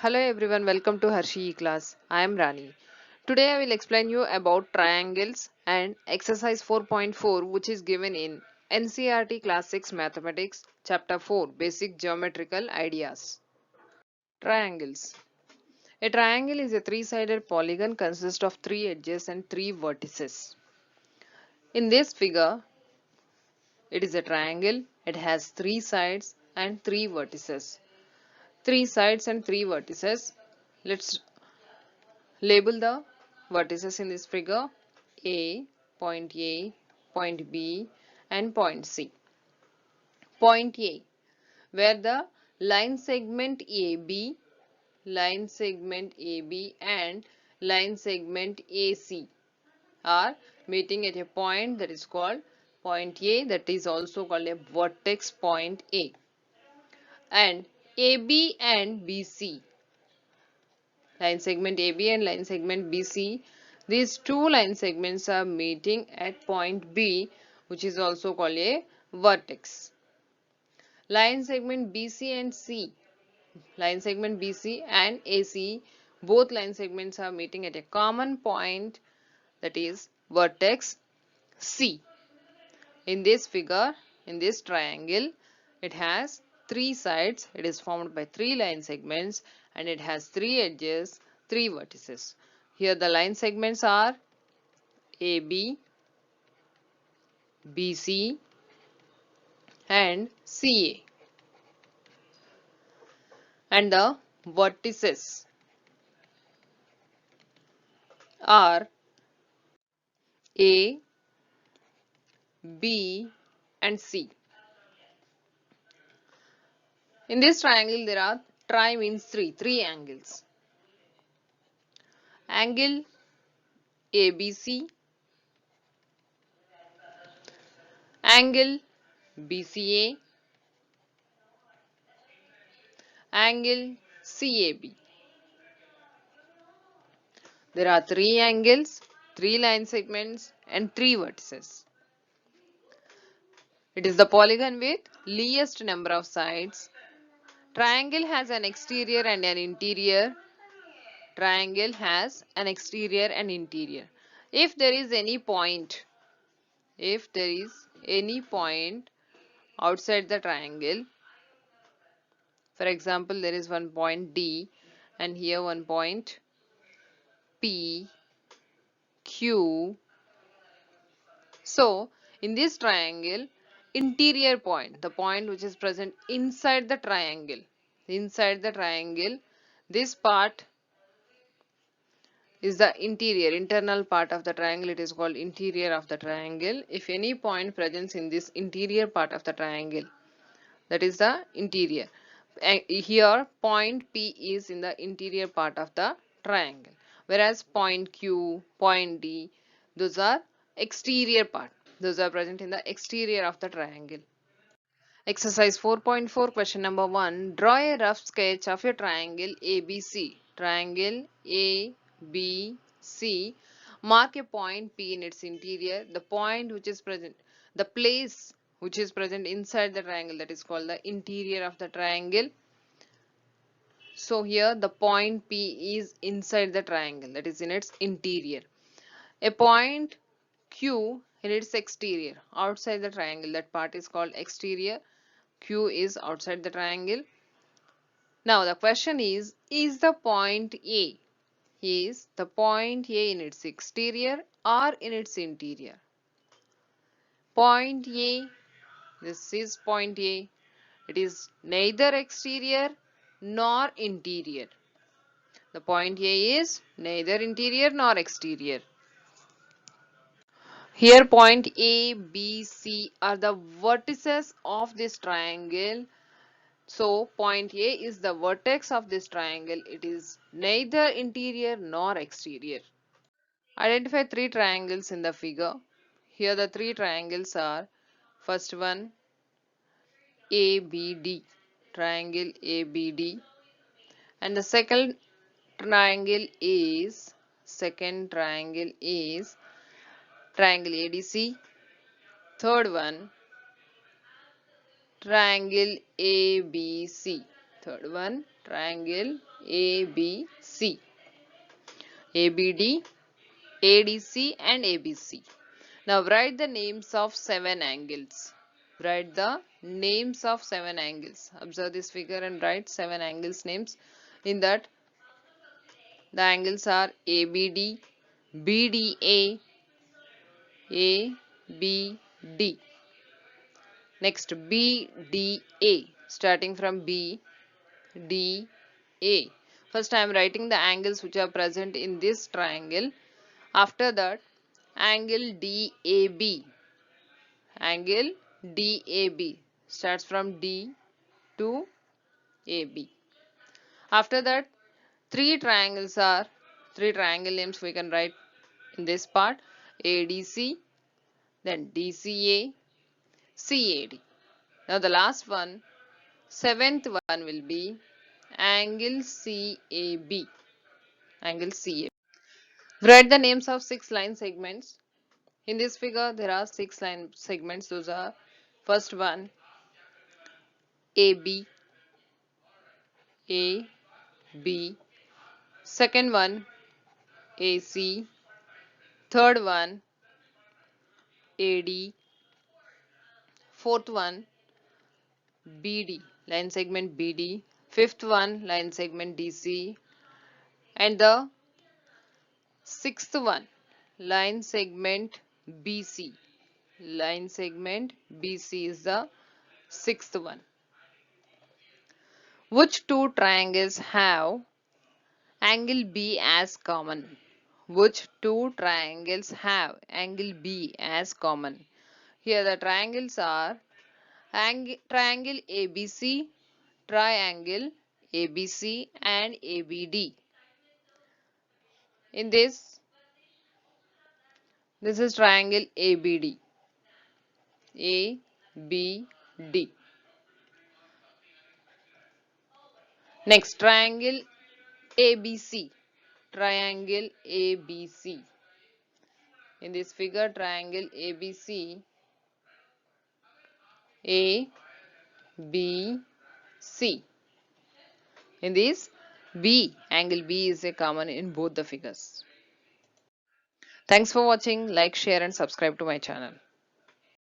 Hello everyone, welcome to Hershey class. I am Rani. Today I will explain you about triangles and exercise 4.4 which is given in NCERT Class 6 Mathematics Chapter 4 Basic Geometrical Ideas. Triangles. A triangle is a three-sided polygon consists of three edges and three vertices. In this figure, it is a triangle. It has three sides and three vertices. Three sides and three vertices. Let's label the vertices in this figure: A, point B, and point C. Point A, where the line segment AB, and line segment AC are meeting at a point that is called point A, that is also called a vertex point A. And AB and BC, line segment AB and line segment BC, these two line segments are meeting at point B, which is also called a vertex. Line segment BC and C, line segment BC and AC, both line segments are meeting at a common point, that is vertex C. In this figure, in this triangle, it has three sides, it is formed by three line segments, and it has three edges, three vertices. Here the line segments are AB, BC, and CA. And the vertices are A, B, and C. In this triangle, there are tri means three angles. Angle ABC, angle BCA, angle CAB. There are three angles, three line segments, and three vertices. It is the polygon with least number of sides. Triangle has an exterior and an interior. Triangle has an exterior and interior. If there is any point, outside the triangle, for example, there is one point D and here one point P, Q. So, in this triangle, interior point, the point which is present inside the triangle, this part is the internal part of the triangle. It is called interior of the triangle. If any point presents in this interior part of the triangle, that is the interior. Here point P is in the interior part of the triangle, whereas point Q, point D, those are exterior part. Those are present in the exterior of the triangle. Exercise 4.4, question number 1. Draw a rough sketch of a triangle ABC. Triangle ABC. Mark a point P in its interior. The point which is present, the place which is present inside the triangle, that is called the interior of the triangle. So here the point P is inside the triangle, that is in its interior. A point Q in its exterior, outside the triangle, that part is called exterior. Q is outside the triangle. Now the question is the point A, in its exterior or in its interior? Point A, this is point A. It is neither exterior nor interior. The point A is neither interior nor exterior. Here point A, B, C are the vertices of this triangle. So point A is the vertex of this triangle. It is neither interior nor exterior. Identify three triangles in the figure. Here the three triangles are: first one ABD, triangle ABD, and the second triangle is triangle ADC. Third one, triangle ABC. Third one, triangle ABC, ABD, ADC and ABC. Now write the names of 7 angles. Write the names of 7 angles. Observe this figure and write 7 angles names. In that, the angles are ABD, BDA, ABD. Next, BDA. Starting from B, D, A. First I am writing the angles which are present in this triangle. After that, angle DAB. Angle DAB starts from D to AB. After that, three triangle names we can write in this part: ADC, then DCA, CAD. Now the last one, seventh one will be angle CAB. Angle CAB. Write the names of 6 line segments. In this figure, there are 6 line segments. Those are: first one, AB, AB. Second one, AC. Third one, AD. Fourth one, BD, line segment BD. Fifth one, line segment DC. And the sixth one, line segment BC. Line segment BC is the sixth one. Which two triangles have angle B as common? Which two triangles have angle B as common? Here the triangles are triangle ABC, triangle ABC and ABD. In this is triangle ABD. ABD. Next, triangle ABC. Triangle ABC. In this figure, triangle ABC, ABC. In this, angle B is a common in both the figures. Thanks for watching. Like, share and subscribe to my channel.